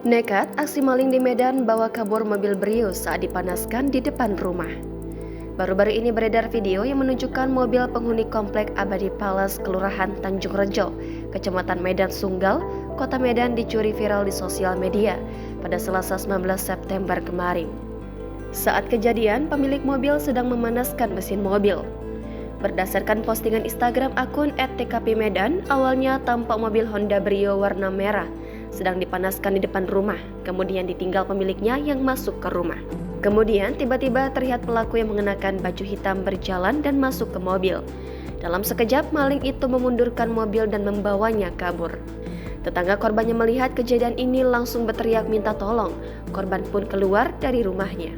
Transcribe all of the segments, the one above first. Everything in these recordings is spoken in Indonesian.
Nekat, aksi maling di Medan bawa kabur mobil Brio saat dipanaskan di depan rumah. Baru-baru ini beredar video yang menunjukkan mobil penghuni komplek Abadi Palace, Kelurahan Tanjung Rejo, Kecamatan Medan Sunggal, Kota Medan dicuri viral di sosial media pada Selasa 19 September kemarin. Saat kejadian, pemilik mobil sedang memanaskan mesin mobil. Berdasarkan postingan Instagram akun @tkpmedan, awalnya tampak mobil Honda Brio warna merah sedang dipanaskan di depan rumah, kemudian ditinggal pemiliknya yang masuk ke rumah. Kemudian tiba-tiba terlihat pelaku yang mengenakan baju hitam berjalan dan masuk ke mobil. Dalam sekejap, maling itu memundurkan mobil dan membawanya kabur. Tetangga korbannya melihat kejadian ini langsung berteriak minta tolong. Korban pun keluar dari rumahnya.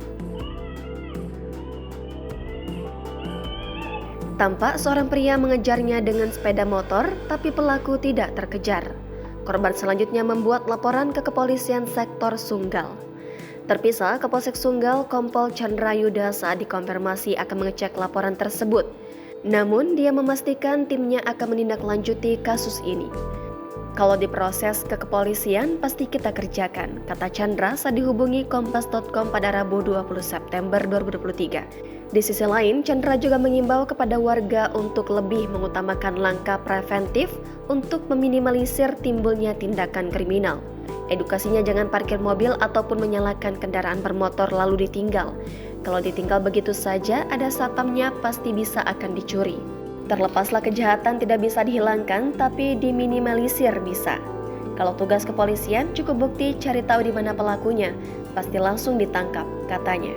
Tampak seorang pria mengejarnya dengan sepeda motor, tapi pelaku tidak terkejar. Korban selanjutnya membuat laporan ke kepolisian sektor Sunggal. Terpisah, Kapolsek Sunggal Kompol Chandra Yuda saat dikonfirmasi akan mengecek laporan tersebut. Namun, dia memastikan timnya akan menindaklanjuti kasus ini. Kalau diproses ke kepolisian, pasti kita kerjakan, kata Chandra saat dihubungi Kompas.com pada Rabu 20 September 2023. Di sisi lain, Chandra juga mengimbau kepada warga untuk lebih mengutamakan langkah preventif untuk meminimalisir timbulnya tindakan kriminal. Edukasinya jangan parkir mobil ataupun menyalakan kendaraan bermotor lalu ditinggal. Kalau ditinggal begitu saja, ada satpamnya pasti bisa akan dicuri. Terlepaslah kejahatan tidak bisa dihilangkan, tapi diminimalisir bisa. Kalau tugas kepolisian cukup bukti cari tahu di mana pelakunya, pasti langsung ditangkap, katanya.